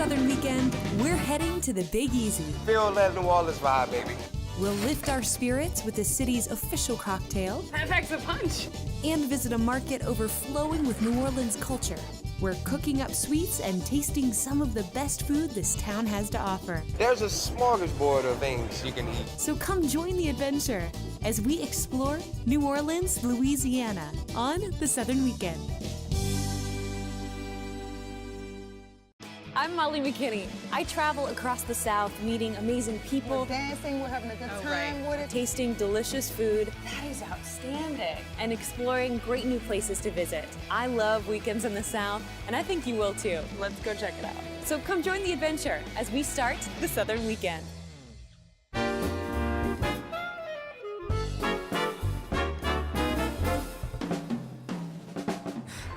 Southern Weekend, we're heading to the Big Easy. Feel that New Orleans vibe, baby. We'll lift our spirits with the city's official cocktail. That packs a punch. And visit a market overflowing with New Orleans culture. We're cooking up sweets and tasting some of the best food this town has to offer. There's a smorgasbord of things you can eat. So come join the adventure as we explore New Orleans, Louisiana on the Southern Weekend. I'm Molly McKinney. I travel across the South meeting amazing people. We're dancing, we're having a good time with it. Tasting delicious food. That is outstanding. And exploring great new places to visit. I love weekends in the South, and I think you will too. Let's go check it out. So come join the adventure as we start the Southern Weekend.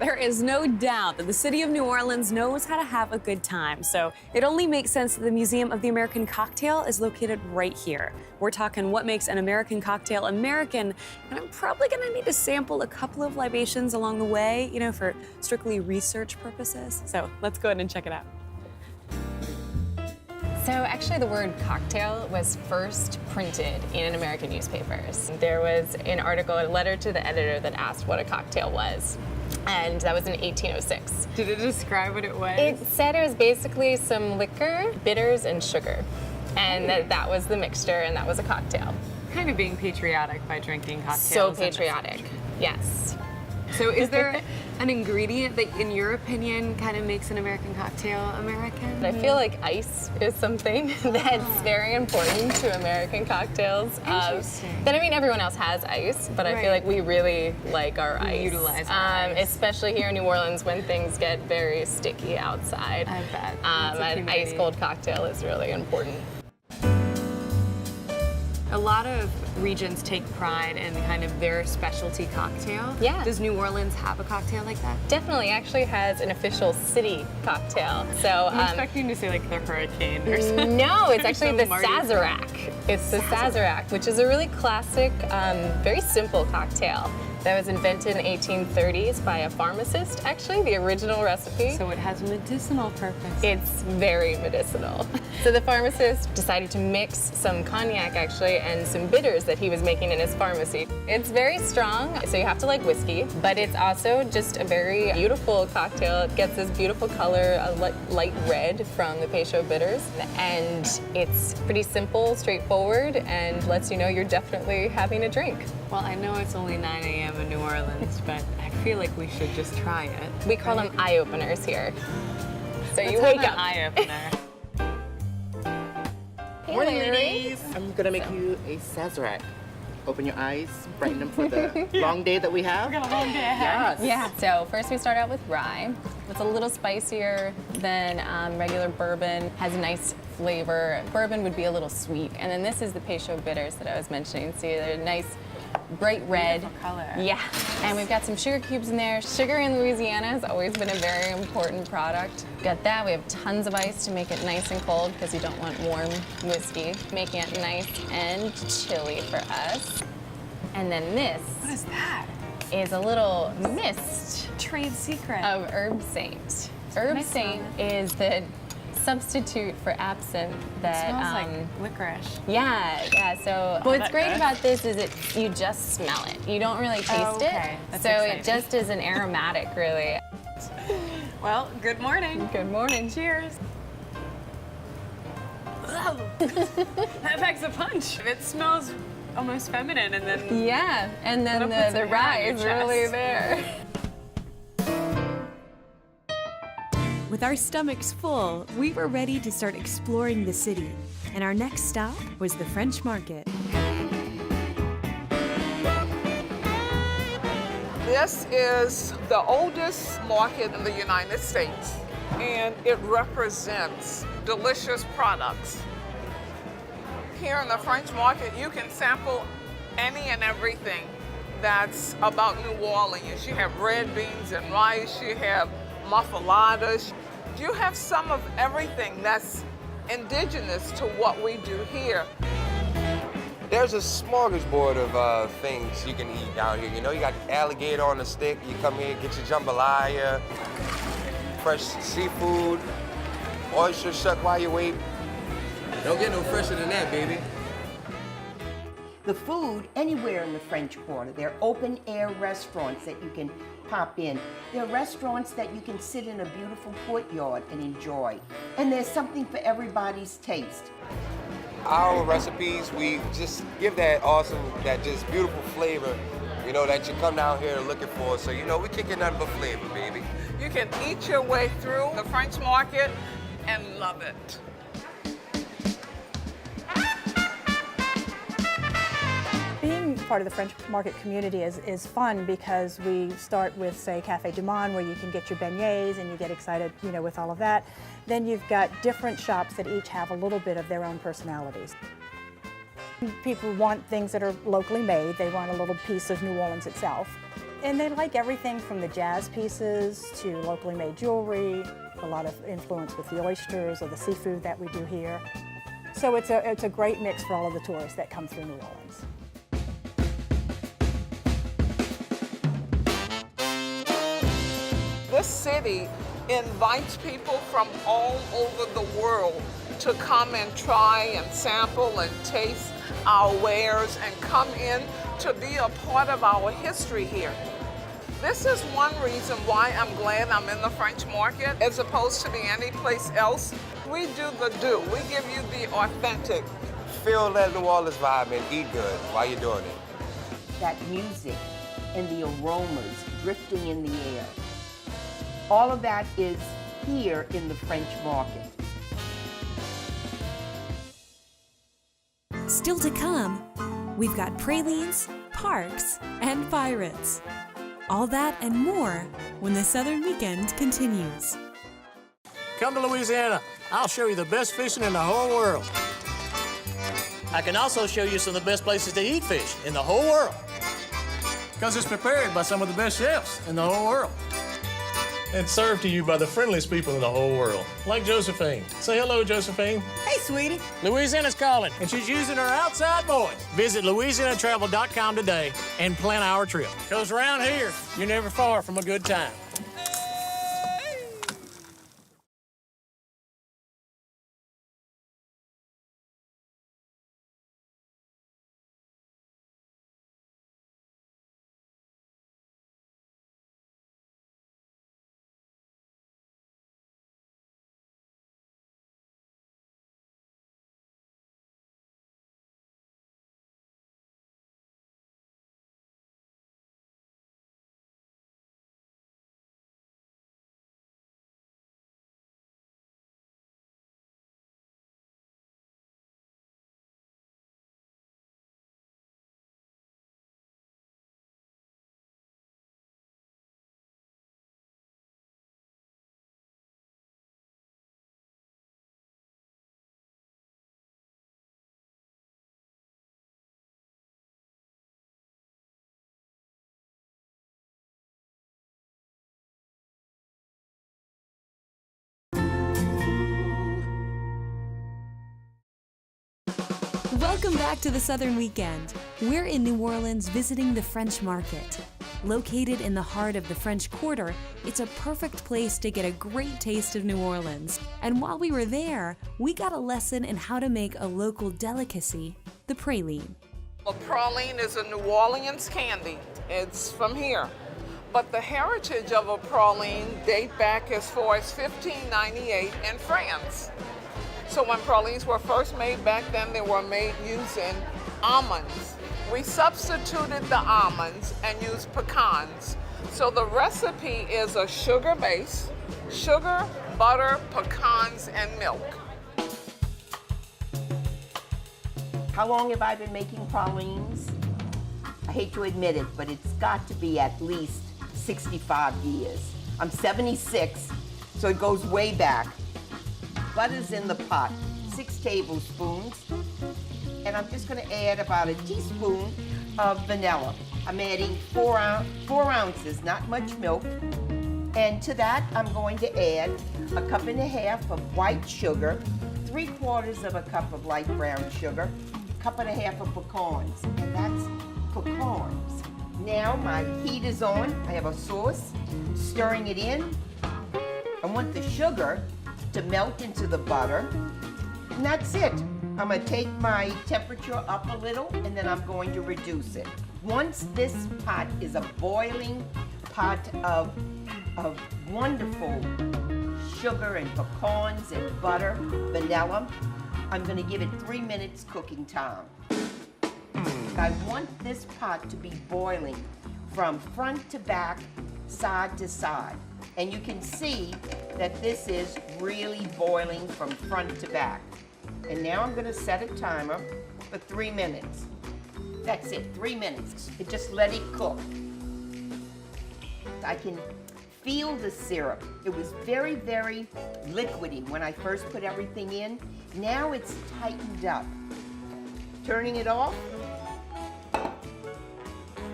There is no doubt that the city of New Orleans knows how to have a good time, so it only makes sense that the Museum of the American Cocktail is located right here. We're talking what makes an American cocktail American, and I'm probably gonna need to sample a couple of libations along the way, you know, for strictly research purposes. So let's go ahead and check it out. So actually the word cocktail was first printed in American newspapers. There was an article, a letter to the editor that asked what a cocktail was. And that was in 1806. Did it describe what it was? It said it was basically some liquor, bitters, and sugar. And that was the mixture, and that was a cocktail. Kind of being patriotic by drinking cocktails. So patriotic, yes. So is there an ingredient that, in your opinion, kind of makes an American cocktail American? I feel like ice is something that's very important to American cocktails. Interesting. Then I mean, everyone else has ice, but I feel like we really like our ice. Utilize our ice. Especially here in New Orleans when things get very sticky outside. I bet. An ice cold cocktail is really important. A lot of regions take pride in kind of their specialty cocktail. Yeah. Does New Orleans have a cocktail like that? Definitely actually has an official city cocktail. So I'm expecting to say like the Hurricane or something. No, it's actually the Mardi- Sazerac. It's the Sazerac, which is a really classic, very simple cocktail that was invented in the 1830s by a pharmacist, actually, the original recipe. So it has medicinal purpose. It's very medicinal. So the pharmacist decided to mix some cognac, actually, and some bitters that he was making in his pharmacy. It's very strong, so you have to like whiskey, but it's also just a very beautiful cocktail. It gets this beautiful color, a light red from the Peychaud bitters, and it's pretty simple, straightforward, and lets you know you're definitely having a drink. Well, I know it's only 9 a.m. in New Orleans, but I feel like we should just try it. We call them eye openers here. So Let's you have wake an up. eye opener. Hey, Morning, Larry. ladies. I'm gonna make you a Sazerac. Open your eyes, brighten them for the long day that we have. Got a long day ahead. Yes. Yeah, so first we start out with rye. It's a little spicier than regular bourbon, has a nice flavor. Bourbon would be a little sweet. And then this is the Peychaud bitters that I was mentioning. See, they're nice, bright red. Beautiful color. Yeah, and we've got some sugar cubes in there. Sugar in Louisiana has always been a very important product. Got that, we have tons of ice to make it nice and cold because you don't want warm whiskey. Making it nice and chilly for us. And then this What is that? is a little mist Trade secret. of Herb Saint. Herb Nice Saint smell. is the substitute for absinthe that Smells like licorice. yeah, so what's great about this is you just smell it. You don't really taste okay. it. That's So exciting. it just is an aromatic, really. Well, good morning. Good morning. Cheers. That packs a punch. It smells almost feminine, and then Yeah, and then It'll put the some hair rye on your is really chest. there. With our stomachs full, we were ready to start exploring the city. And our next stop was the French Market. This is the oldest market in the United States, and it represents delicious products. Here in the French Market, you can sample any and everything that's about New Orleans. You have red beans and rice, you have muffulettas. You have some of everything that's indigenous to what we do here. There's a smorgasbord of things you can eat out here. You know, you got alligator on the stick. You come here, get your jambalaya, fresh seafood, oyster shuck while you wait. Don't get no fresher than that, baby. The food anywhere in the French Quarter. They're open air restaurants that you can pop in. They're restaurants that you can sit in a beautiful courtyard and enjoy. And there's something for everybody's taste. Our recipes, we just give that awesome, that just beautiful flavor, you know, that you come down here looking for. So, you know, we kicking nothing but flavor, baby. You can eat your way through the French market and love it. Being part of the French market community is fun because we start with, say, Café du Monde, where you can get your beignets and you get excited, you know, with all of that. Then you've got different shops that each have a little bit of their own personalities. People want things that are locally made. They want a little piece of New Orleans itself. And they like everything from the jazz pieces to locally made jewelry, a lot of influence with the oysters or the seafood that we do here. So it's a great mix for all of the tourists that come through New Orleans. This city invites people from all over the world to come and try and sample and taste our wares and come in to be a part of our history here. This is one reason why I'm glad I'm in the French market as opposed to be any place else. We do the do. We give you the authentic. Feel that New Orleans vibe and eat good while you're doing it. That music and the aromas drifting in the air. All of that is here in the French market. Still to come, we've got pralines, parks, and pirates. All that and more when the Southern Weekend continues. Come to Louisiana. I'll show you the best fishing in the whole world. I can also show you some of the best places to eat fish in the whole world. Because it's prepared by some of the best chefs in the whole world. And served to you by the friendliest people in the whole world, like Josephine. Say hello, Josephine. Hey, sweetie. Louisiana's calling, and she's using her outside voice. Visit LouisianaTravel.com today and plan our trip. Because around here, you're never far from a good time. Welcome back to the Southern Weekend. We're in New Orleans visiting the French market. Located in the heart of the French Quarter, it's a perfect place to get a great taste of New Orleans. And while we were there, we got a lesson in how to make a local delicacy, the praline. A praline is a New Orleans candy. It's from here. But the heritage of a praline date back as far as 1598 in France. So when pralines were first made back then, they were made using almonds. We substituted the almonds and used pecans. So the recipe is a sugar base, sugar, butter, pecans, and milk. How long have I been making pralines? I hate to admit it, but it's got to be at least 65 years. I'm 76, so it goes way back. Butter's in the pot, 6 tablespoons, and I'm just going to add about a teaspoon of vanilla. I'm adding 4 ounces, not much milk, and to that I'm going to add a cup and a half of white sugar, 3/4 of a cup of light brown sugar, a cup and a half of pecans, and that's pecans. Now my heat is on. I have a sauce, stirring it in. I want the sugar to melt into the butter. And that's it. I'm gonna take my temperature up a little and then I'm going to reduce it. Once this pot is a boiling pot of wonderful sugar and pecans and butter, vanilla, I'm gonna give it 3 minutes cooking time. I want this pot to be boiling from front to back, side to side. And you can see that this is really boiling from front to back. And now I'm gonna set a timer for 3 minutes. That's it, 3 minutes. And just let it cook. I can feel the syrup. It was very, very liquidy when I first put everything in. Now it's tightened up. Turning it off.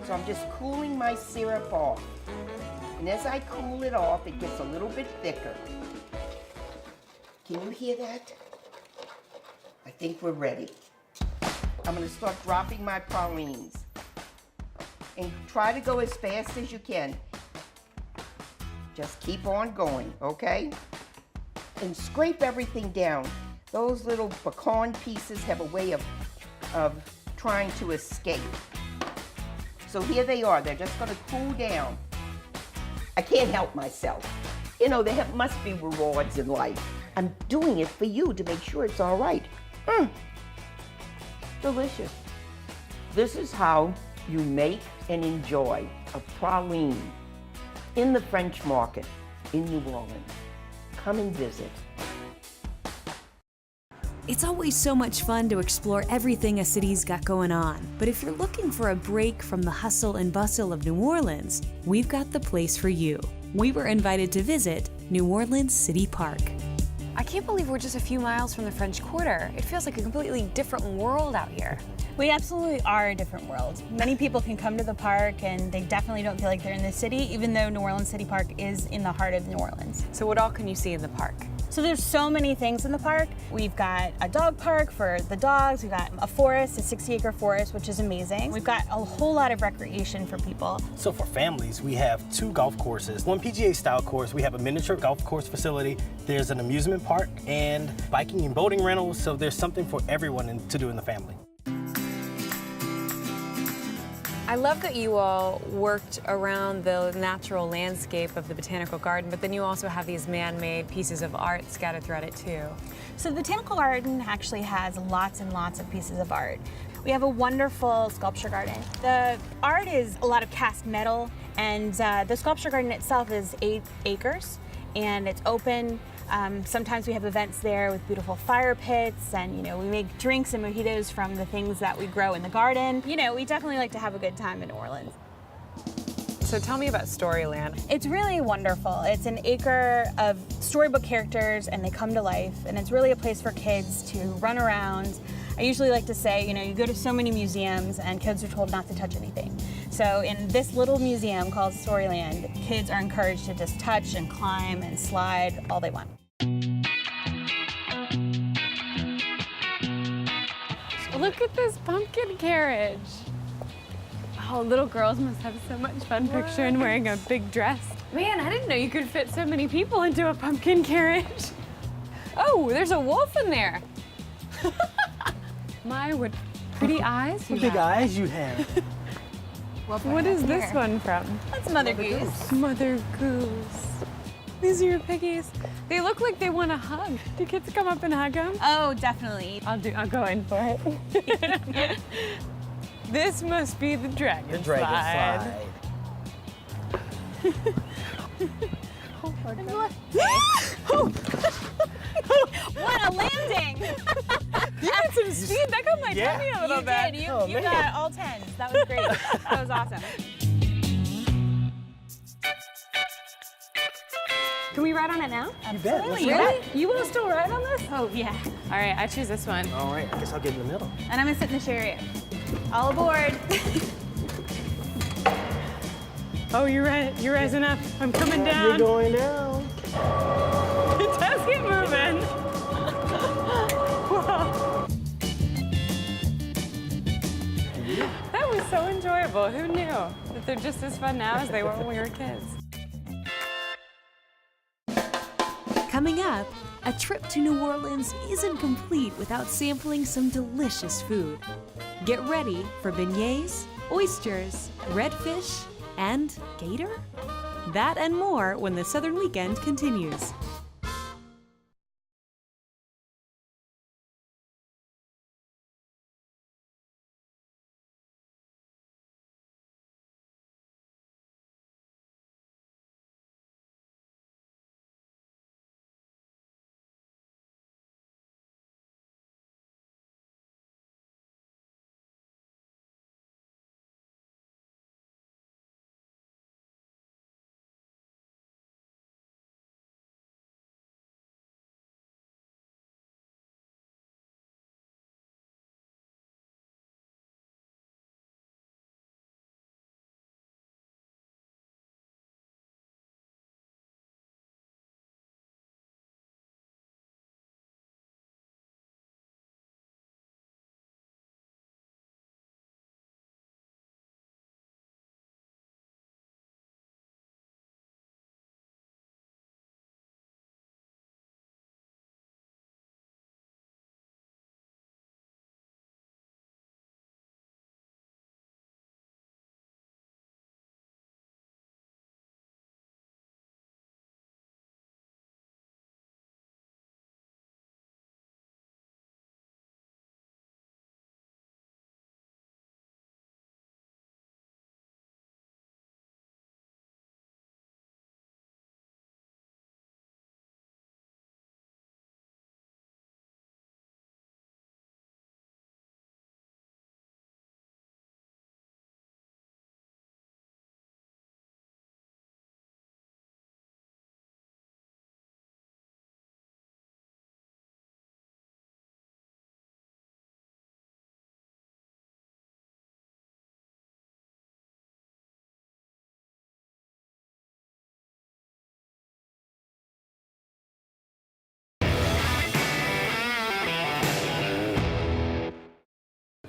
So I'm just cooling my syrup off. And as I cool it off, it gets a little bit thicker. Can you hear that? I think we're ready. I'm gonna start dropping my pralines. And try to go as fast as you can. Just keep on going, okay? And scrape everything down. Those little pecan pieces have a way of trying to escape. So here they are, they're just gonna cool down. I can't help myself. You know, there must be rewards in life. I'm doing it for you to make sure it's all right. Delicious. This is how you make and enjoy a praline in the French Market in New Orleans. Come and visit. It's always so much fun to explore everything a city's got going on. But if you're looking for a break from the hustle and bustle of New Orleans, we've got the place for you. We were invited to visit New Orleans City Park. I can't believe we're just a few miles from the French Quarter. It feels like a completely different world out here. We absolutely are a different world. Many people can come to the park and they definitely don't feel like they're in the city, even though New Orleans City Park is in the heart of New Orleans. So what all can you see in the park? So there's so many things in the park. We've got a dog park for the dogs. We've got a forest, a 60-acre forest, which is amazing. We've got a whole lot of recreation for people. So for families, we have 2 golf courses, 1 PGA style course. We have a miniature golf course facility. There's an amusement park and biking and boating rentals. So there's something for everyone to do in the family. I love that you all worked around the natural landscape of the Botanical Garden, but then you also have these man-made pieces of art scattered throughout it too. So the Botanical Garden actually has lots and lots of pieces of art. We have a wonderful sculpture garden. The art is a lot of cast metal, and the sculpture garden itself is 8 acres, and it's open. Sometimes we have events there with beautiful fire pits, and we make drinks and mojitos from the things that we grow in the garden. We definitely like to have a good time in New Orleans. So tell me about Storyland. It's really wonderful. It's an acre of storybook characters and they come to life, and it's really a place for kids to run around. I usually like to say, you go to so many museums and kids are told not to touch anything. So in this little museum called Storyland, kids are encouraged to just touch and climb and slide all they want. Look at this pumpkin carriage. Oh, little girls must have so much fun picturing wearing a big dress. Man, I didn't know you could fit so many people into a pumpkin carriage. Oh, there's a wolf in there. My, what pretty eyes you have. Big eyes you have. What is this one from? That's Mother Goose. Mother Goose. These are your piggies. They look like they want a hug. Do kids come up and hug them? Oh, definitely. I'll go in for it. This must be the dragon slide. The dragon slide. Oh my God. What a landing! You got some speed. That got my tummy a little bit. You got all 10s. That was great. That was awesome. Can we ride on it now? Absolutely. Really? You want to still ride on this? Oh, yeah. All right, I choose this one. All right, I guess I'll get in the middle. And I'm gonna sit in the chariot. All aboard. Oh, you're rising up. I'm coming down. You're going down. It does get moving. Whoa. That was so enjoyable. Who knew that they're just as fun now as they were when we were kids? Coming up, A trip to New Orleans isn't complete without sampling some delicious food. Get ready for beignets, oysters, redfish, and gator? That and more when the Southern Weekend continues.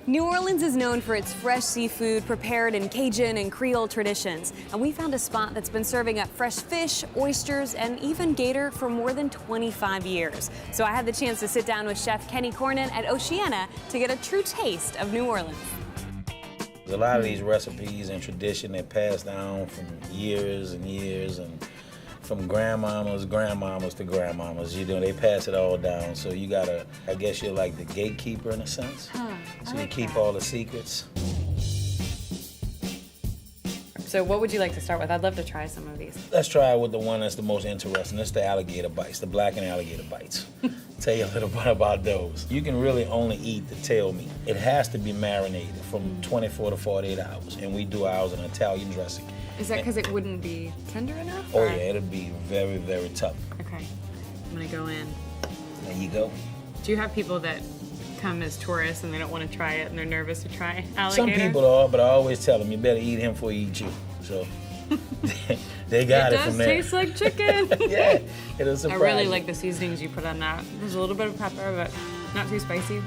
New Orleans is known for its fresh seafood prepared in Cajun and Creole traditions, and we found a spot that's been serving up fresh fish, oysters, and even gator for more than 25 years. So I had the chance to sit down with Chef Kenny Cornyn at Oceana to get a true taste of New Orleans. A lot of these recipes and tradition that pass down from years and years and from grandmamas to grandmamas, you know, they pass it all down. So you gotta, I guess you're like the gatekeeper in a sense. So you keep all the secrets. So what would you like to start with? I'd love to try some of these. Let's try with the one that's the most interesting. It's the alligator bites, the blackened alligator bites. Tell you a little bit about those. You can really only eat the tail meat. It has to be marinated from 24 to 48 hours, and we do ours in Italian dressing. Is that because it wouldn't be tender enough? Oh yeah, it'll be very, very tough. Okay, I'm gonna go in. There you go. Do you have people that come as tourists and they don't want to try it and they're nervous to try alligator? Some people are, but I always tell them you better eat him before you eat you. So they got it from there. It does taste like chicken. Yeah, it'll surprise I really you. like the seasonings you put on that. There's a little bit of pepper, but not too spicy.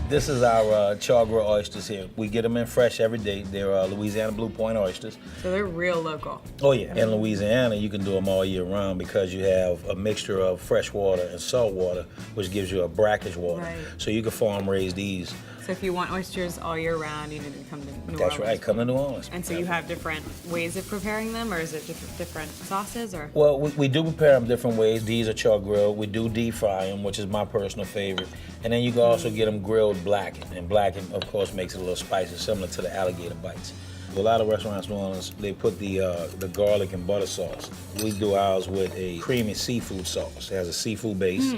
This is our char-grilled oysters here. We get them in fresh every day. They're Louisiana Blue Point oysters. So they're real local. Oh yeah, in Louisiana you can do them all year round because you have a mixture of fresh water and salt water, which gives you a brackish water. Right. So you can farm raise these. So if you want oysters all year round, you need to come to New Orleans. That's right, come to New Orleans. And so you have different ways of preparing them, or is it different sauces, or? Well, we do prepare them different ways. These are char-grilled. We do deep fry them, which is my personal favorite. And then you can also get them grilled blackened. And blackened, of course, makes it a little spicy, similar to the alligator bites. A lot of restaurants in New Orleans, they put the garlic and butter sauce. We do ours with a creamy seafood sauce. It has a seafood base.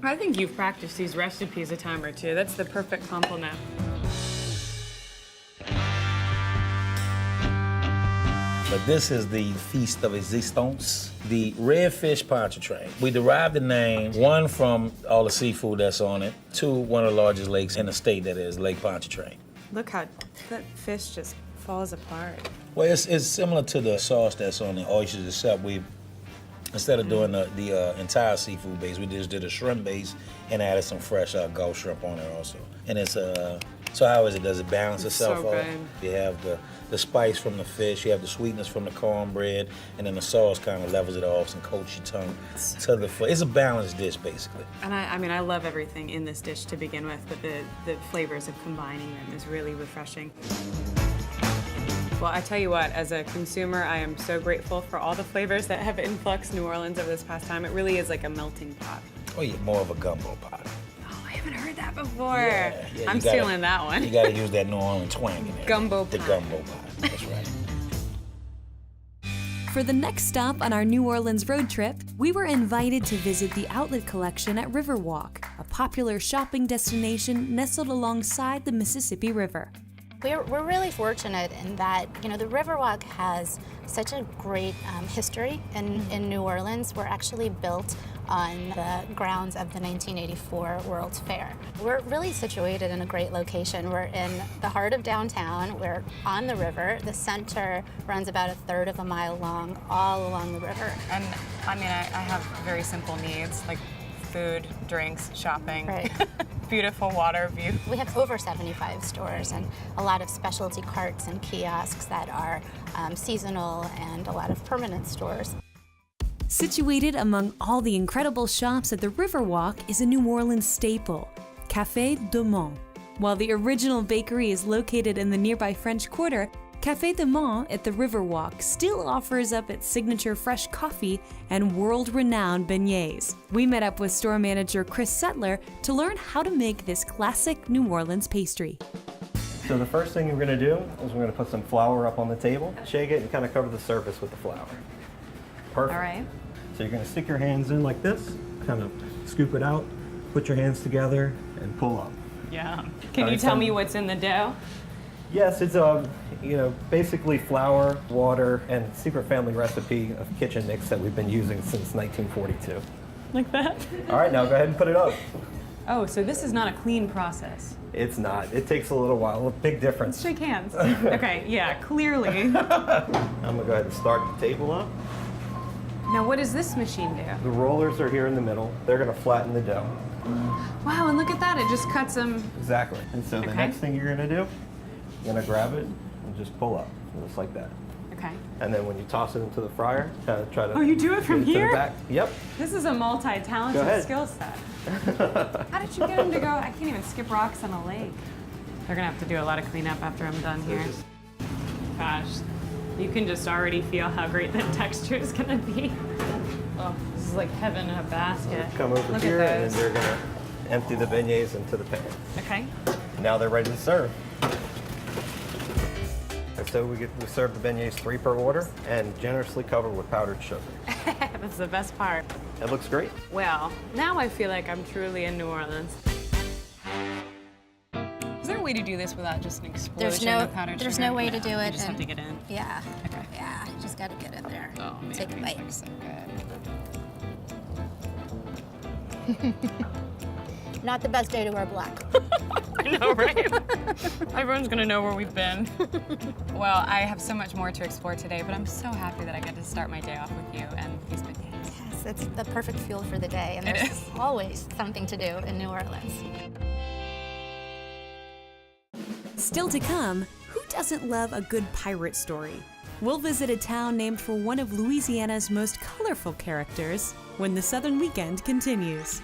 I think you've practiced these recipes a time or two. That's the perfect complement. But this is the Feast of Existence, the redfish pontchartrain. We derived the name, one, from all the seafood that's on it, two, one of the largest lakes in the state, that is Lake Pontchartrain. Look how that fish just falls apart. Well, it's similar to the sauce that's on the oysters, except instead of doing the entire seafood base, we just did a shrimp base and added some fresh Gulf shrimp on there also. And it's So how is it? Does it balance itself so out? good. You have the spice from the fish, you have the sweetness from the cornbread, and then the sauce kind of levels it off and coats your tongue to the foot. It's a balanced dish, basically. And I mean, I love everything in this dish to begin with, but the flavors of combining them is really refreshing. Well, I tell you what, as a consumer, I am so grateful for all the flavors that have influxed New Orleans over this past time. It really is like a melting pot. Oh, yeah, more of a gumbo pot. Oh, I haven't heard that before. Yeah, I'm you gotta- stealing that one. You got to use that New Orleans twang in there. Gumbo The pot. gumbo pot, that's right. For the next stop on our New Orleans road trip, we were invited to visit the outlet collection at Riverwalk, a popular shopping destination nestled alongside the Mississippi River. We're really fortunate in that, you know, the Riverwalk has such a great history in New Orleans. We're actually built on the grounds of the 1984 World's Fair. We're really situated in a great location. We're in the heart of downtown. We're on the river. The center runs about a third of a mile long, all along the river. And I mean, I have very simple needs, like food, drinks, shopping. Right. Beautiful water view. We have over 75 stores and a lot of specialty carts and kiosks that are seasonal and a lot of permanent stores. Situated among all the incredible shops at the Riverwalk is a New Orleans staple, Café du Monde. While the original bakery is located in the nearby French Quarter, Café du Monde at the Riverwalk still offers up its signature fresh coffee and world-renowned beignets. We met up with store manager Chris Settler to learn how to make this classic New Orleans pastry. So the first thing we're going to do is we're going to put some flour up on the table, shake it, and kind of cover the surface with the flour. Perfect. All right. So you're going to stick your hands in like this, kind of scoop it out, put your hands together, and pull up. Yeah. Can you tell me what's in the dough? Yes, it's basically flour, water, and secret family recipe of kitchen mix that we've been using since 1942. Like that? All right, now go ahead and put it up. Oh, so this is not a clean process. It's not. It takes a little while. A big difference. Shake hands. Okay, yeah, clearly. I'm gonna go ahead and start the table up. Now, what does this machine do? The rollers are here in the middle. They're gonna flatten the dough. Wow, and look at that, it just cuts them. Exactly. And so the Okay. next thing you're gonna do, you're gonna grab it and just pull up, just like that. Okay. And then when you toss it into the fryer, kind of try to. Oh, you do it from get to the here? back. Yep. This is a Go multi-talented ahead. skill set. How did you get them to go? I can't even skip rocks on a lake. They're gonna have to do a lot of cleanup after I'm done here. Gosh, you can just already feel how great that texture is gonna be. Oh, this is like heaven in a basket. Come over Look here, at and those. they're gonna empty the beignets into the pan. Okay. Now they're ready to serve. And so we serve the beignets 3 per order and generously covered with powdered sugar. That's the best part. It looks great. Well, now I feel like I'm truly in New Orleans. Is there a way to do this without just an explosion of powdered sugar? There's no way to do it. You just have to get in. Yeah. Okay. Yeah. Just got to get in there. Oh, man, Take a bite. so good. Not the best day to wear black. I know, right? Everyone's gonna know where we've been. Well, I have so much more to explore today, but I'm so happy that I get to start my day off with you and these beignets. Yes, it's the perfect fuel for the day, and It there's is. always something to do in New Orleans. Still to come, who doesn't love a good pirate story? We'll visit a town named for one of Louisiana's most colorful characters when the Southern Weekend continues.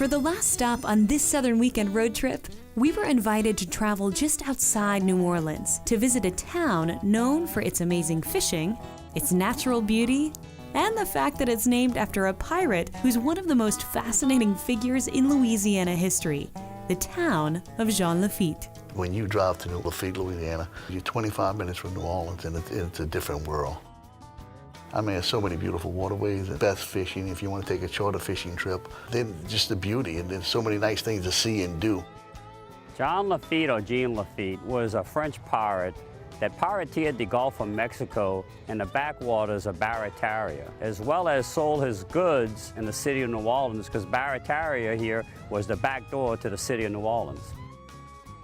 For the last stop on this Southern Weekend road trip, we were invited to travel just outside New Orleans to visit a town known for its amazing fishing, its natural beauty, and the fact that it's named after a pirate who's one of the most fascinating figures in Louisiana history, the town of Jean Lafitte. When you drive to Lafitte, Louisiana, you're 25 minutes from New Orleans, and it's a different world. I mean, there's so many beautiful waterways and best fishing. If you want to take a charter fishing trip, then just the beauty, and there's so many nice things to see and do. Jean Lafitte, or Jean Lafitte, was a French pirate that pirateered the Gulf of Mexico and the backwaters of Barataria, as well as sold his goods in the city of New Orleans, because Barataria here was the back door to the city of New Orleans.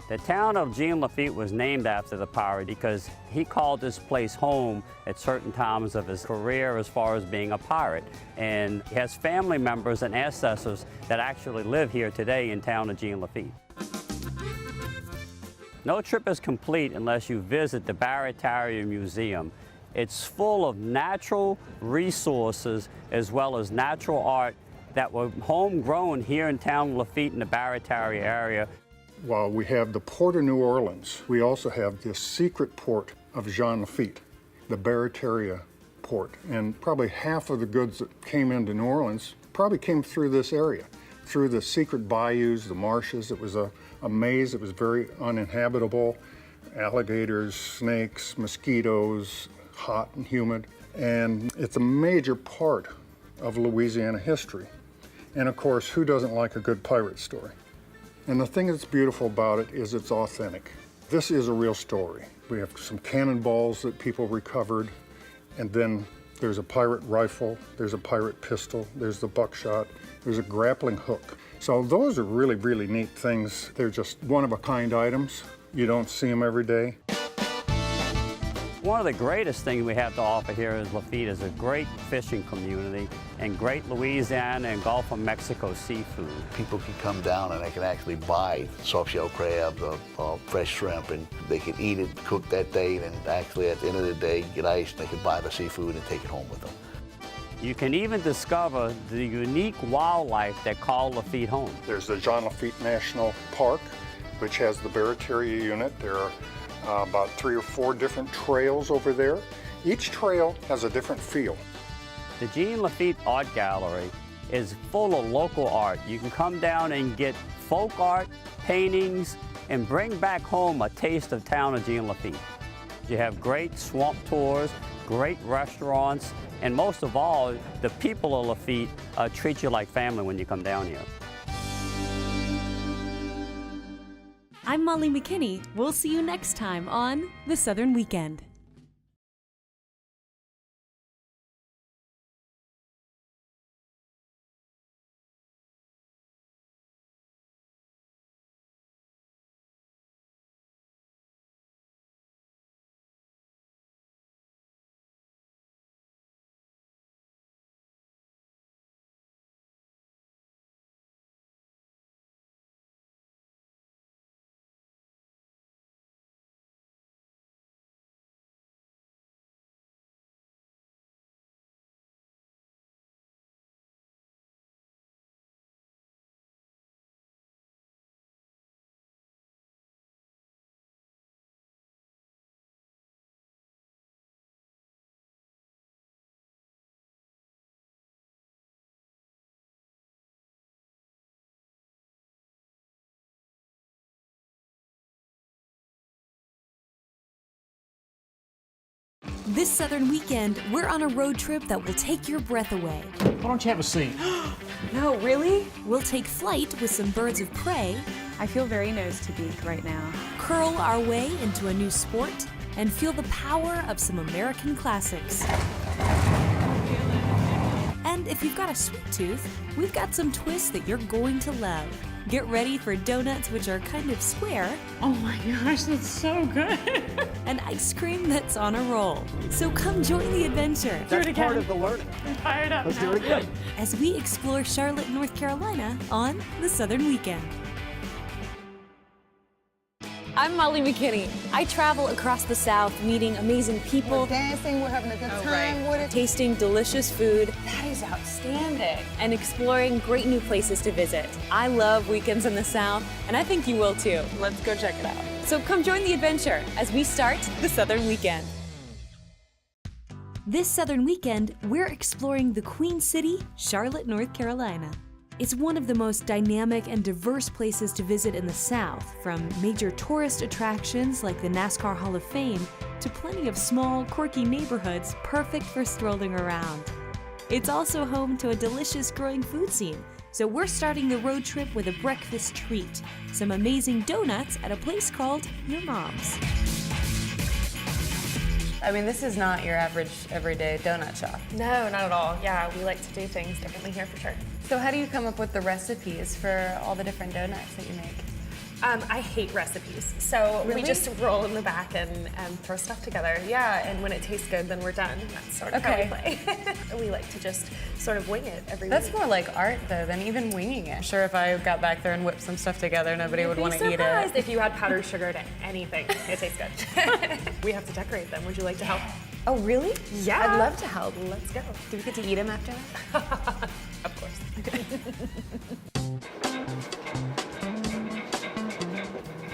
The town of Jean Lafitte was named after the pirate because he called this place home at certain times of his career as far as being a pirate. And he has family members and ancestors that actually live here today in town of Jean Lafitte. No trip is complete unless you visit the Barataria Museum. It's full of natural resources as well as natural art that were homegrown here in town of Lafitte in the Barataria area. While we have the Port of New Orleans, we also have this secret port of Jean Lafitte, the Barataria port. And probably half of the goods that came into New Orleans probably came through this area, through the secret bayous, the marshes. It was a maze that was very uninhabitable. Alligators, snakes, mosquitoes, hot and humid. And it's a major part of Louisiana history. And of course, who doesn't like a good pirate story? And the thing that's beautiful about it is it's authentic. This is a real story. We have some cannonballs that people recovered, and then there's a pirate rifle, there's a pirate pistol, there's the buckshot, there's a grappling hook. So those are really, really neat things. They're just one-of-a-kind items. You don't see them every day. One of the greatest things we have to offer here is Lafitte is a great fishing community and great Louisiana and Gulf of Mexico seafood. People can come down and they can actually buy soft-shell crabs or fresh shrimp, and they can eat it, cook that day, and actually at the end of the day get ice, and they can buy the seafood and take it home with them. You can even discover the unique wildlife that call Lafitte home. There's the Jean Lafitte National Park, which has the Barataria unit. There are about 3 or 4 different trails over there. Each trail has a different feel. The Jean Lafitte Art Gallery is full of local art. You can come down and get folk art, paintings, and bring back home a taste of town of Jean Lafitte. You have great swamp tours, great restaurants, and most of all, the people of Lafitte treat you like family when you come down here. I'm Molly McKinney. We'll see you next time on The Southern Weekend. This Southern Weekend, we're on a road trip that will take your breath away. Why don't you have a seat? No, really? We'll take flight with some birds of prey. I feel very nose to beak right now. Curl our way into a new sport and feel the power of some American classics. And if you've got a sweet tooth, we've got some twists that you're going to love. Get ready for donuts, which are kind of square. Oh my gosh, that's so good. And ice cream that's on a roll. So come join the adventure. That's part of the learning. I'm fired up. Let's do it again. As we explore Charlotte, North Carolina on The Southern Weekend. I'm Molly McKinney. I travel across the South, meeting amazing people. We're dancing, we're having a good time with it. Tasting delicious food. That is outside. outstanding. And exploring great new places to visit. I love weekends in the South, and I think you will too. Let's go check it out. So come join the adventure as we start the Southern Weekend. This Southern Weekend, we're exploring the Queen City, Charlotte, North Carolina. It's one of the most dynamic and diverse places to visit in the South, from major tourist attractions like the NASCAR Hall of Fame to plenty of small, quirky neighborhoods perfect for strolling around. It's also home to a delicious growing food scene, so we're starting the road trip with a breakfast treat, some amazing donuts at a place called Your Mom's. I mean, this is not your average everyday donut shop. No, not at all. Yeah, we like to do things differently here for sure. So how do you come up with the recipes for all the different donuts that you make? I hate recipes, so Really? we just roll in the back and throw stuff together. Yeah, and when it tastes good, then we're done. That's sort of how we play. We like to just sort of wing it every That's week. more like art, though, than even winging it. I'm sure if I got back there and whipped some stuff together, nobody would want to eat it. If you add powdered sugar to anything, it tastes good. We have to decorate them. Would you like to help? Oh, really? Yeah. I'd love to help. Let's go. Do we get to eat them after that? Of course.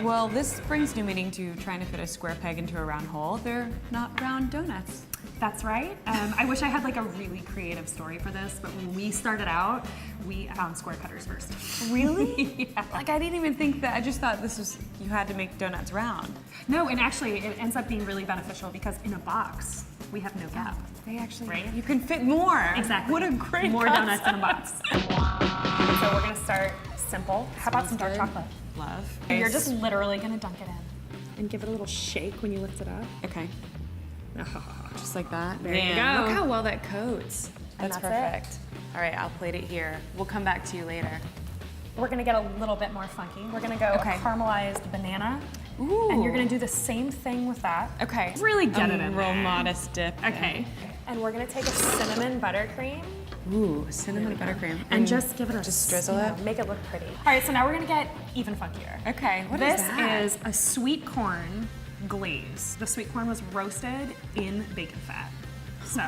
Well, this brings new meaning to trying to fit a square peg into a round hole. They're not round donuts. That's right. I wish I had like a really creative story for this, but when we started out, we found square cutters first. Really? Yeah. Like, I didn't even think that. I just thought this was, you had to make donuts round. No, and actually it ends up being really beneficial because in a box, we have no gap. They actually, right? you can fit more. Exactly. What a great More donuts in a box. So we're gonna start simple. How about some dark chocolate? Love. You're just literally gonna dunk it in and give it a little shake when you lift it up. Okay. Just like that. There you Man, go. Look how well that coats. And That's that's perfect. All right, I'll plate it here. We'll come back to you later. We're gonna get a little bit more funky. We're gonna go caramelized banana. Ooh. And you're gonna do the same thing with that. Okay. Really get it in real there. modest dip. Okay. And we're gonna take a cinnamon buttercream Ooh, cinnamon buttercream. And just give it a just drizzle it. Make it look pretty. All right, so now we're gonna get even funkier. Okay, what this is that? is a sweet corn glaze. The sweet corn was roasted in bacon fat. So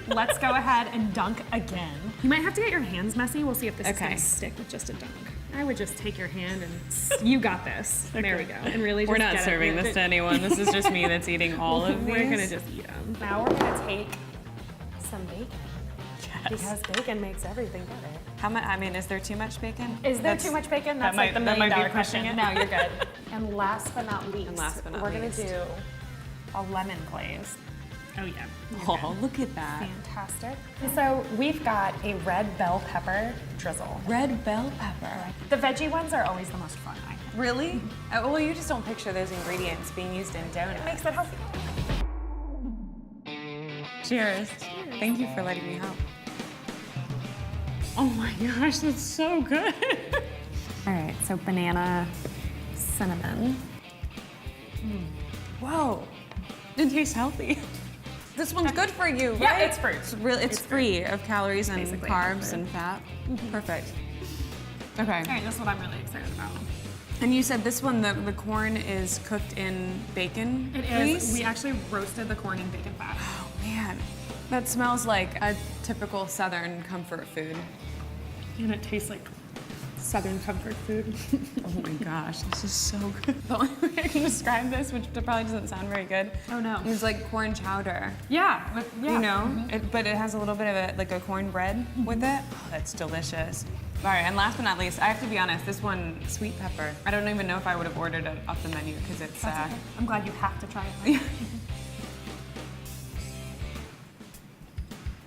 let's go ahead and dunk again. You might have to get your hands messy. We'll see if this is gonna stick with just a dunk. I would just take your hand and you got this. There we go. And really just We're not get serving it. this to anyone. This is just me that's eating all of these. We're gonna just eat them. Now we're gonna take some bacon. Because bacon makes everything better. How much? I mean, is there too much bacon? Is there too much bacon? That's like the that $1 might be million question. pushing it. No, you're good. And last but not least, we're least. gonna do a lemon glaze. Oh yeah. Oh, look at that. Fantastic. So we've got a red bell pepper drizzle. Red bell pepper. The veggie ones are always the most fun, I think. Really? Well, you just don't picture those ingredients being used in donuts. It makes it healthy. Cheers. Thank you for letting me help. Oh my gosh, that's so good. All right, so banana, cinnamon. Whoa, it tastes healthy. This one's good for you, right? Yeah, it's fruit. It's free of calories and Basically, carbs fruit. and fat. Perfect. Okay. All right, this is what I'm really excited about. And you said this one, the corn is cooked in bacon It grease? is. We actually roasted the corn in bacon fat. Oh man, that smells like a typical Southern comfort food. And it tastes like Southern comfort food. Oh my gosh, this is so good. The only way I can describe this, which probably doesn't sound very good. Oh no. It's like corn chowder. Yeah, You know, but it has a little bit of like a cornbread with it. Oh, that's delicious. All right, and last but not least, I have to be honest, this one, sweet pepper. I don't even know if I would have ordered it off the menu because it's, That's okay. I'm glad you have to try it.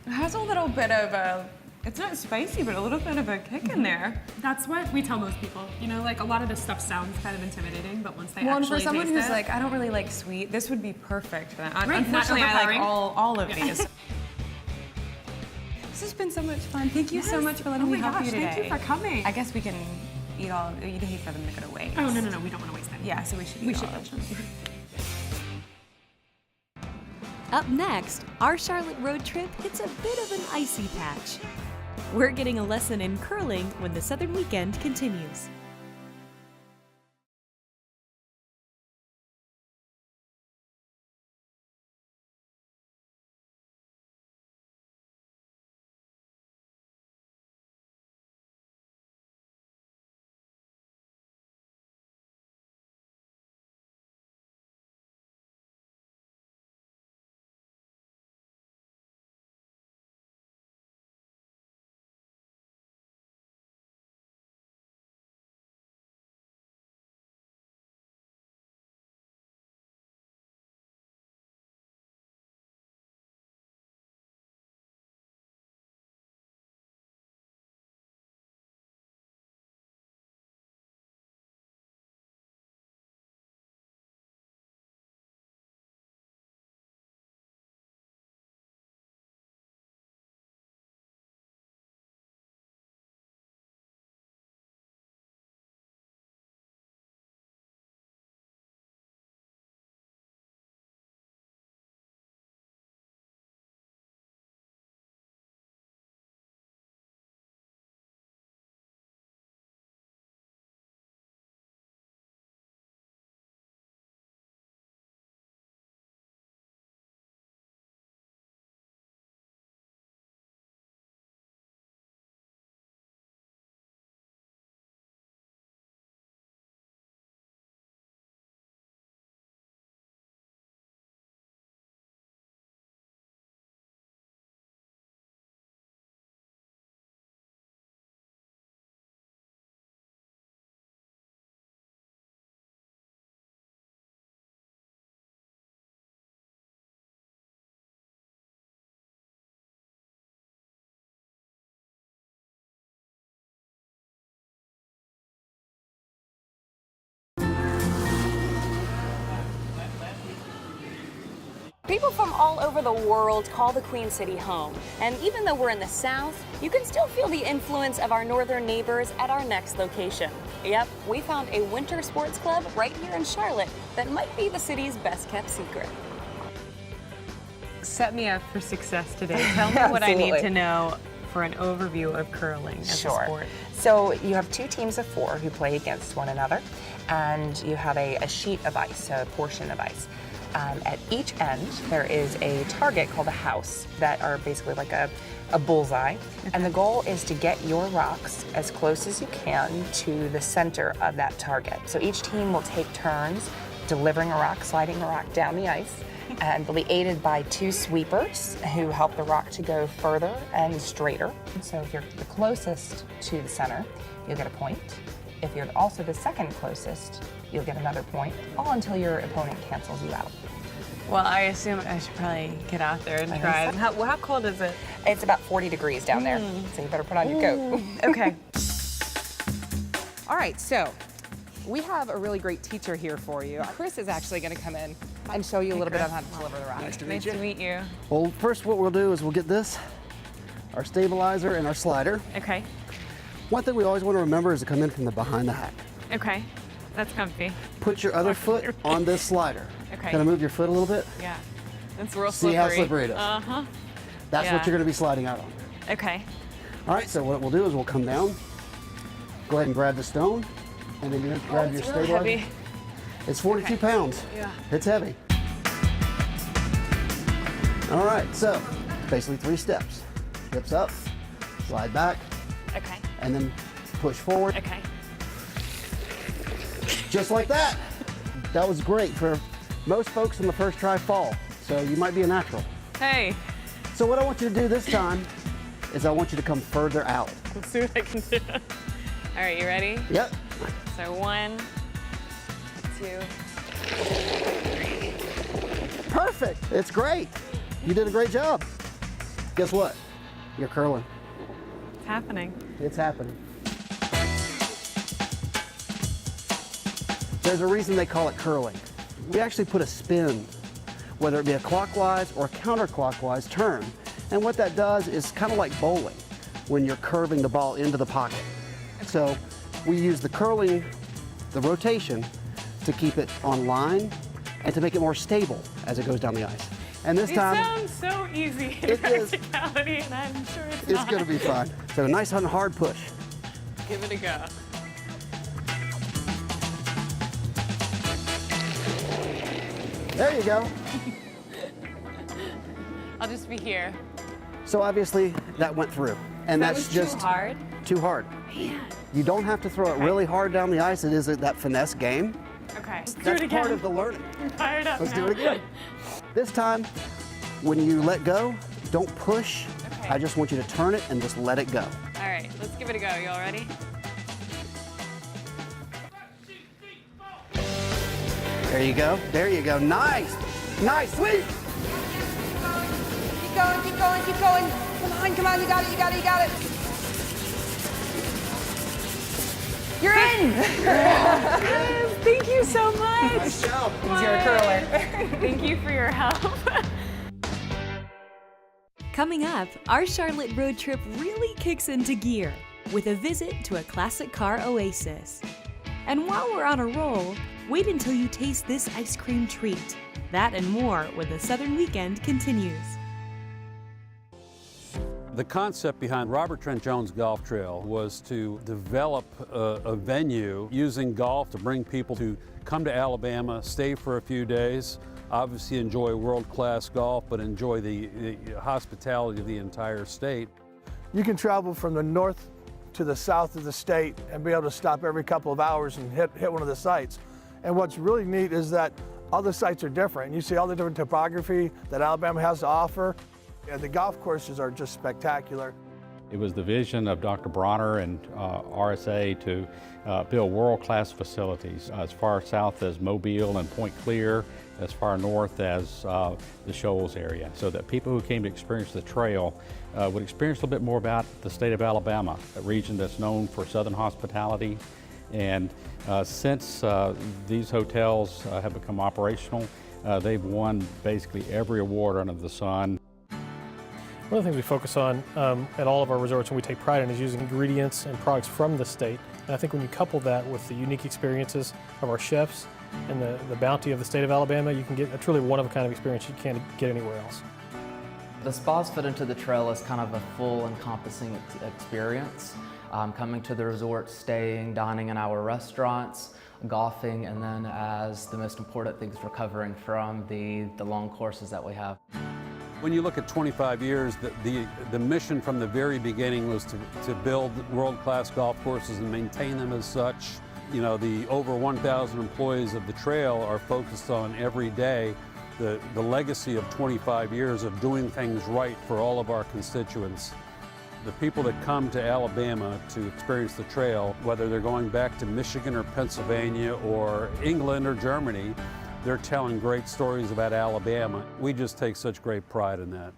It has a little bit of a, it's not spicy, but a little bit of a kick in there. That's what we tell most people. You know, like a lot of this stuff sounds kind of intimidating, but once they Well, and actually for someone taste who's it, like, I don't really like sweet, this would be perfect for that. Right, not Unfortunately, I like overpowering. all of Yeah. these. This has been so much fun. Thank you so Yes. much for letting Oh me my help gosh, you today. thank you for coming. I guess we can eat all, you'd hate for them to go to waste. Oh, no, we don't want to waste any. Yeah, so we should eat We all should of them. Up next, our Charlotte road trip hits a bit of an icy patch. We're getting a lesson in curling when the Southern Weekend continues. People from all over the world call the Queen City home. And even though we're in the South, you can still feel the influence of our northern neighbors at our next location. Yep, we found a winter sports club right here in Charlotte that might be the city's best kept secret. Set me up for success today. Tell me what I need to know for an overview of curling as a sport. So you have 2 teams of 4 who play against one another, and you have a sheet of ice, a portion of ice. At each end, there is a target called a house that are basically like a bullseye. And the goal is to get your rocks as close as you can to the center of that target. So each team will take turns delivering a rock, sliding a rock down the ice. And they'll be aided by 2 sweepers who help the rock to go further and straighter. So if you're the closest to the center, you'll get a point. If you're also the second closest, you'll get another point, all until your opponent cancels you out. Well, I assume I should probably get out there and try. How cold is it? It's about 40 degrees down there, so you better put on your coat. Okay. All right, so we have a really great teacher here for you. Chris is actually going to come in and show you a little bit on how to deliver the rock. Nice to Nice to meet you. Well, first what we'll do is we'll get this, our stabilizer and our slider. Okay. One thing we always want to remember is to come in from the behind the hack. Okay. That's comfy. Put your other foot on this slider. Okay. Kind of move your foot a little bit. Yeah. It's real See slippery. how slippery it is. Uh-huh. That's what you're going to be sliding out on. Okay. All right, so what we'll do is we'll come down, go ahead and grab the stone, and then you're going to grab your it's really stabilizer. heavy. It's 42 pounds. Yeah. It's heavy. All right, so basically 3 steps. Hips up, slide back, Okay. and then push forward. Okay. Just like that. That was great. For most folks on the first try fall, so you might be a natural. Hey. So what I want you to do this time is I want you to come further out. Let's see what I can do. All right, you ready? Yep. So 1, 2, 3. Perfect. It's great. You did a great job. Guess what? You're curling. It's happening. It's happening. There's a reason they call it curling. We actually put a spin, whether it be a clockwise or counterclockwise turn. And what that does is kind of like bowling when you're curving the ball into the pocket. So we use the curling, the rotation, to keep it on line and to make it more stable as it goes down the ice. And this These time, sound so easy in practicality, and I'm sure it's not. it's going to be fun. So a nice and hard push. Give it a go. There you go. I'll just be here. So obviously that went through. And That that's was just too hard? Too hard. Man. You don't have to throw it really hard down the ice. It is that finesse game. Okay. Let's do That's it again. part of the learning. I'm fired up Let's now. do it again. This time, when you let go, don't push. Okay. I just want you to turn it and just let it go. All right, let's give it a go. You all ready? There you go. There you go. Nice. Nice. Sweet. Keep going, keep going, keep going. Come on, you got it, you got it, you got it. You're in! Yes, thank you so much. Nice job. You're a curler. Thank you for your help. Coming up, our Charlotte road trip really kicks into gear with a visit to a classic car oasis. And while we're on a roll, wait until you taste this ice cream treat. That and more when the Southern Weekend continues. The concept behind Robert Trent Jones Golf Trail was to develop a venue using golf to bring people to come to Alabama, stay for a few days, obviously enjoy world-class golf, but enjoy the hospitality of the entire state. You can travel from the north to the south of the state and be able to stop every couple of hours and hit one of the sites. And what's really neat is that all the sites are different. You see all the different topography that Alabama has to offer. Yeah, the golf courses are just spectacular. It was the vision of Dr. Bronner and RSA to build world-class facilities as far south as Mobile and Point Clear, as far north as the Shoals area, so that people who came to experience the trail would experience a little bit more about the state of Alabama, a region that's known for Southern hospitality. And since these hotels have become operational, They've won basically every award under the sun. One of the things we focus on at all of our resorts and we take pride in is using ingredients and products from the state. And I think when you couple that with the unique experiences of our chefs and the bounty of the state of Alabama, you can get a truly one-of-a-kind of experience you can't get anywhere else. The spas fit into the trail is kind of a full encompassing experience. Coming to the resort, staying, dining in our restaurants, golfing, and then as the most important things, recovering from the long courses that we have. When you look at 25 years, the mission from the very beginning was to build world-class golf courses and maintain them as such. You know, the over 1,000 employees of the trail are focused on every day the legacy of 25 years of doing things right for all of our constituents. The people that come to Alabama to experience the trail, whether they're going back to Michigan or Pennsylvania or England or Germany, they're telling great stories about Alabama. We just take such great pride in that.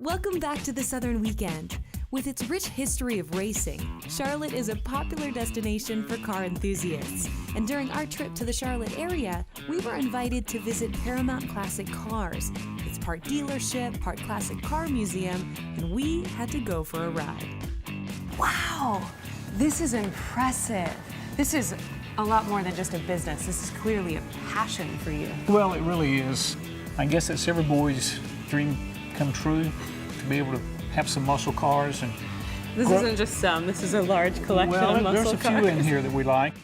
Welcome back to the Southern Weekend. With its rich history of racing, Charlotte is a popular destination for car enthusiasts. And during our trip to the Charlotte area, we were invited to visit Paramount Classic Cars. It's part dealership, part classic car museum, and we had to go for a ride. Wow, this is impressive. This is a lot more than just a business. This is clearly a passion for you. Well, it really is. I guess it's every boy's dream come true to be able to have some muscle cars. And this isn't just some, this is a large collection of muscle cars. There's a few in here that we like.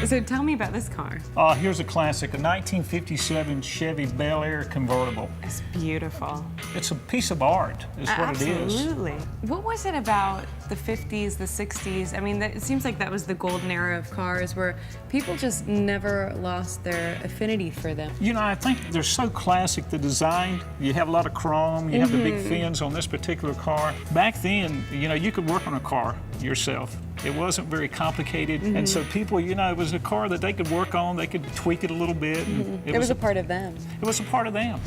So tell me about this car. Here's a classic, a 1957 Chevy Bel Air convertible. It's beautiful. It's a piece of art, is what it is. Absolutely. What was it about the 50s, the 60s? I mean, it seems like that was the golden era of cars where people just never lost their affinity for them. You know, I think they're so classic, the design. You have a lot of chrome, you have the big fins on this particular car. Back then, you know, you could work on a car yourself. It wasn't very complicated, and so people, you know, it was a car that they could work on, they could tweak it a little bit. And it was a part of them. It was a part of them.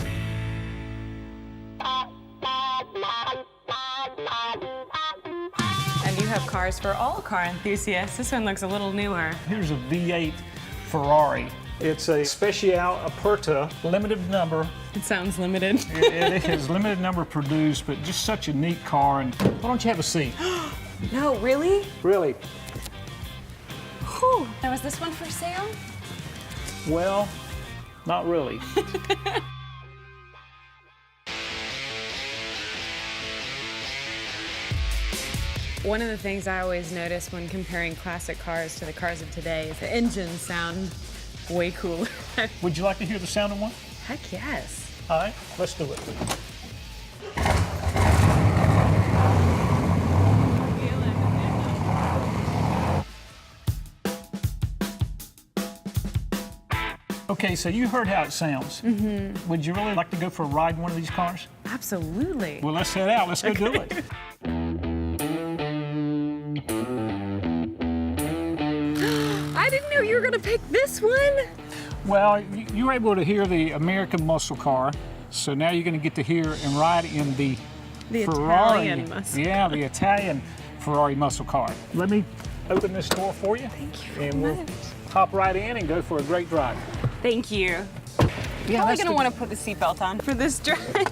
And you have cars for all car enthusiasts. This one looks a little newer. Here's a V8 Ferrari. It's a Speciale Aperta, limited number. It sounds limited. It is limited number produced, but just such a neat car. And why don't you have a seat? No, really? Really. Whew. Now, is this one for sale? Well, not really. One of the things I always notice when comparing classic cars to the cars of today is the engines sound way cooler. Would you like to hear the sound of one? Heck yes. All right, let's do it. Okay, so you heard how it sounds. Mm-hmm. Would you really like to go for a ride in one of these cars? Absolutely. Well, let's head out. Let's go do it. I didn't know you were going to pick this one. Well, you were able to hear the American muscle car, so now you're going to get to hear and ride in the Ferrari. Italian muscle. Yeah, the Italian Ferrari muscle car. Let me open this door for you. Thank you and very we'll much. hop right in and go for a great drive. Thank you. Yeah, Probably that's going to want to put the seatbelt on for this drive.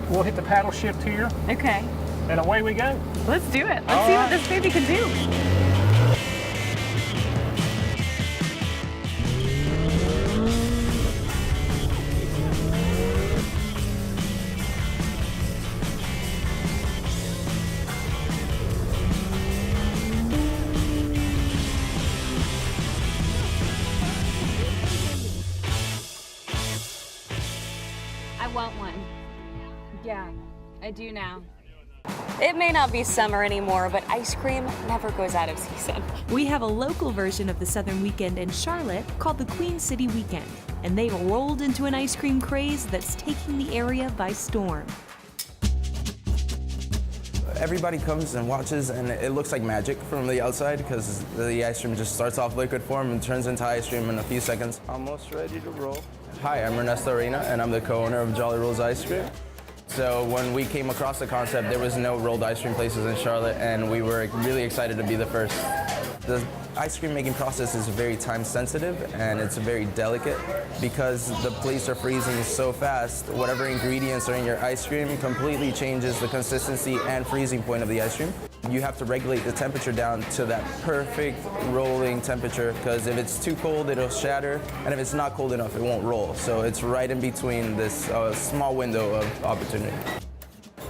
We'll hit the paddle shift here, Okay. and away we go. Let's do it. Let's All see right. what this baby can do. I want one. Yeah, I do now. It may not be summer anymore, but ice cream never goes out of season. We have a local version of the Southern Weekend in Charlotte called the Queen City Weekend, and they've rolled into an ice cream craze that's taking the area by storm. Everybody comes and watches, and it looks like magic from the outside because the ice cream just starts off liquid form and turns into ice cream in a few seconds. Almost ready to roll. Hi, I'm Ernesto Arena, and I'm the co-owner of Jolly Rolls Ice Cream. So when we came across the concept, there was no rolled ice cream places in Charlotte, and we were really excited to be the first. The ice cream making process is very time sensitive, and it's very delicate because the plates are freezing so fast. Whatever ingredients are in your ice cream completely changes the consistency and freezing point of the ice cream. You have to regulate the temperature down to that perfect rolling temperature, because if it's too cold, it'll shatter, and if it's not cold enough, it won't roll. So it's right in between this small window of opportunity.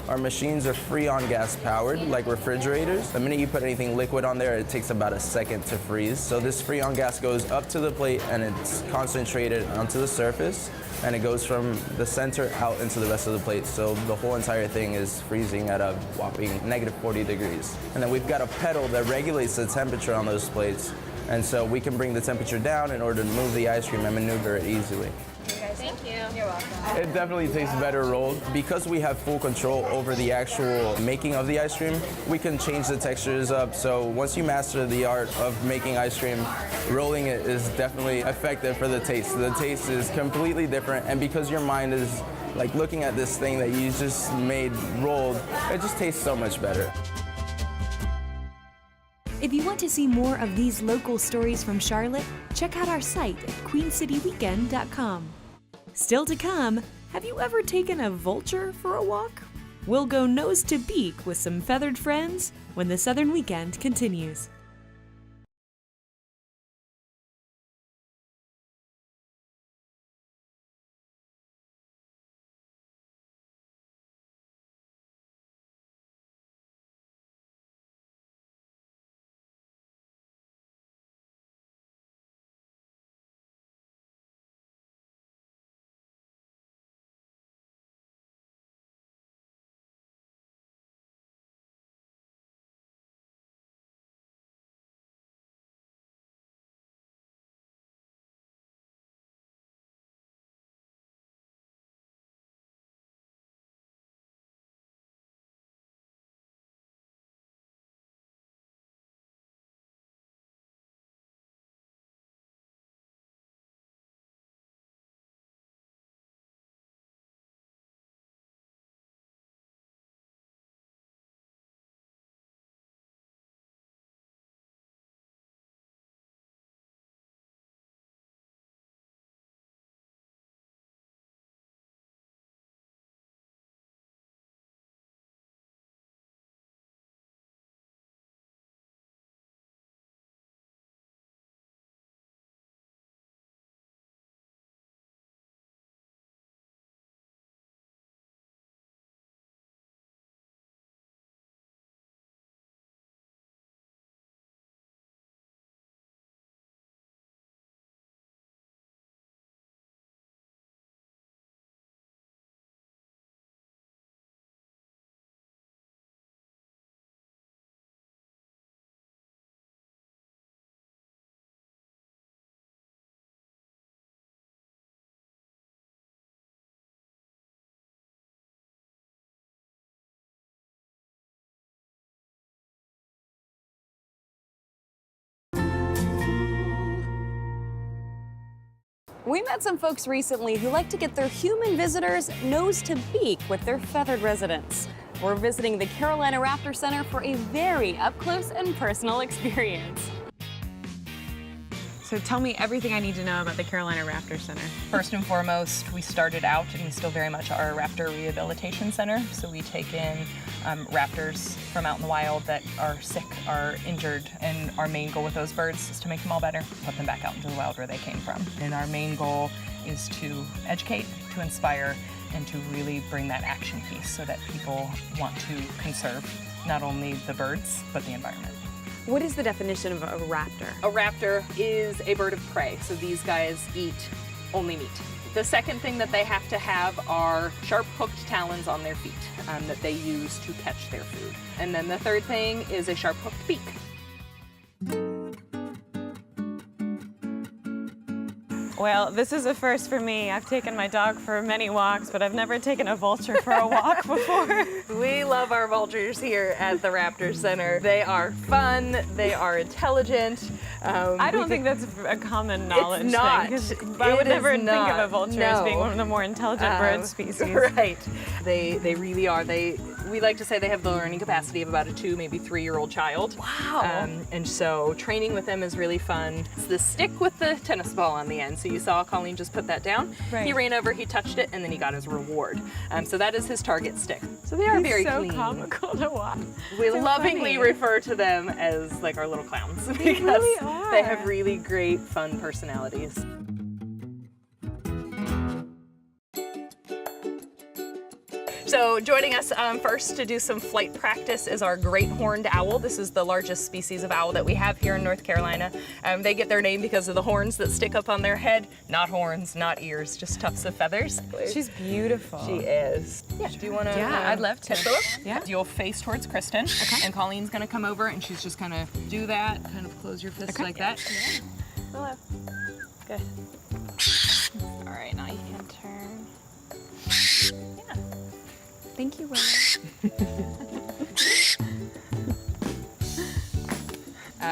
Our machines are Freon gas powered, like refrigerators. The minute you put anything liquid on there, it takes about a second to freeze. So this Freon gas goes up to the plate and it's concentrated onto the surface, and it goes from the center out into the rest of the plate. So the whole entire thing is freezing at a whopping -40 degrees. And then we've got a pedal that regulates the temperature on those plates. And so we can bring the temperature down in order to move the ice cream and maneuver it easily. Thank you. You're welcome. It definitely tastes better rolled. Because we have full control over the actual making of the ice cream, we can change the textures up. So once you master the art of making ice cream, rolling it is definitely effective for the taste. The taste is completely different, and because your mind is like looking at this thing that you just made rolled, it just tastes so much better. If you want to see more of these local stories from Charlotte, check out our site at queencityweekend.com. Still to come, have you ever taken a vulture for a walk? We'll go nose to beak with some feathered friends when the Southern Weekend continues. We met some folks recently who like to get their human visitors nose to beak with their feathered residents. We're visiting the Carolina Raptor Center for a very up-close and personal experience. So tell me everything I need to know about the Carolina Raptor Center. First and foremost, we started out, and we still very much are a raptor rehabilitation center. So we take in raptors from out in the wild that are sick, are injured, and our main goal with those birds is to make them all better, put them back out into the wild where they came from. And our main goal is to educate, to inspire, and to really bring that action piece so that people want to conserve not only the birds, but the environment. What is the definition of a raptor? A raptor is a bird of prey, so these guys eat only meat. The second thing that they have to have are sharp hooked talons on their feet that they use to catch their food. And then the third thing is a sharp hooked beak. Well, this is a first for me. I've taken my dog for many walks, but I've never taken a vulture for a walk before. We love our vultures here at the Raptor Center. They are fun, they are intelligent. I don't think that's a common knowledge it's not. thing. I would never think of a vulture as being one of the more intelligent bird species. Right. They really are. We like to say they have the learning capacity of about a 2, maybe 3-year-old child. Wow. And so training with them is really fun. It's the stick with the tennis ball on the end. So you saw Colleen just put that down. Right. He ran over, he touched it, and then he got his reward. So that is his target stick. So they are very so clean. Comical to watch. We So lovingly funny. refer to them as like our little clowns They because really are. they have really great fun personalities. So joining us first to do some flight practice is our great horned owl. This is the largest species of owl that we have here in North Carolina. They get their name because of the horns that stick up on their head. Not horns, not ears, just tufts of feathers. She's beautiful. She is. Yeah, do you want to Yeah, I'd love to. Yeah. You'll face towards Kristen, and Colleen's going to come over and she's just going to do that, kind of close your fist like that. Hello. Good. All right, now you can turn. Yeah. Thank you, Willow.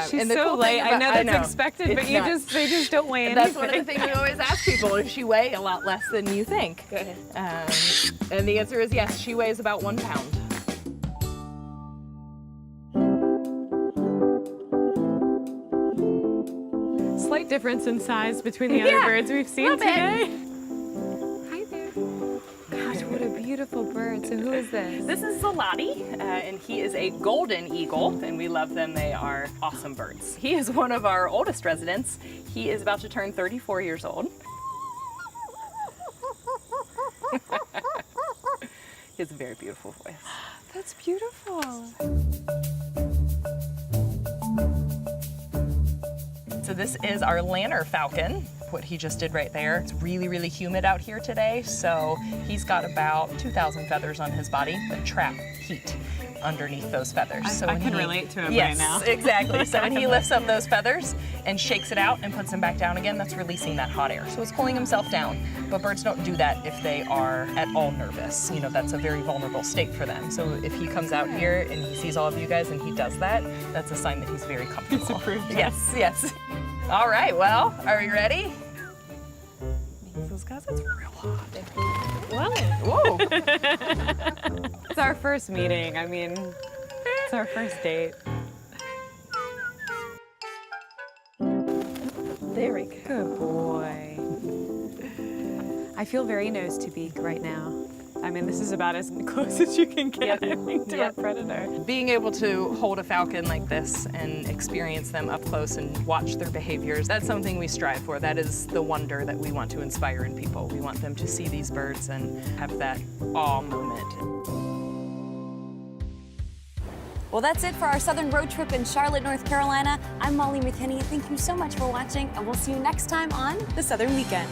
She's and the so cool light. thing I know about- that's expected, but It's they nuts. just don't weigh And anything. that's one of the things we always ask people, does she weigh a lot less than you think? Go ahead. And the answer is yes, she weighs about 1 pound. Slight difference in size between the other Yeah, birds we've seen little bit. today. Hi there. Gosh, what a beautiful bird. So who is this? This is Zalati, and he is a golden eagle, and we love them. They are awesome birds. He is one of our oldest residents. He is about to turn 34 years old. He has a very beautiful voice. That's beautiful. So this is our Lanner falcon, what he just did right there. It's really, really humid out here today, so he's got about 2,000 feathers on his body that trap heat underneath those feathers. So I when can he- relate to him yes, right now. exactly. So when he lifts up those feathers and shakes it out and puts them back down again, that's releasing that hot air. So it's cooling himself down. But birds don't do that if they are at all nervous. You know, that's a very vulnerable state for them. So if he comes out here and he sees all of you guys and he does that, that's a sign that he's very comfortable. It's approved. Yes, yes. All right, well, are we ready? Those guys, it's real hot. Well, Whoa. it's our first meeting. I mean, it's our first date. There we go. Good boy. I feel very nose to beak right now. I mean, this is about as close as you can get, I think, to a predator. Being able to hold a falcon like this and experience them up close and watch their behaviors, that's something we strive for. That is the wonder that we want to inspire in people. We want them to see these birds and have that awe moment. Well, that's it for our Southern road trip in Charlotte, North Carolina. I'm Molly McKinney. Thank you so much for watching, and we'll see you next time on The Southern Weekend.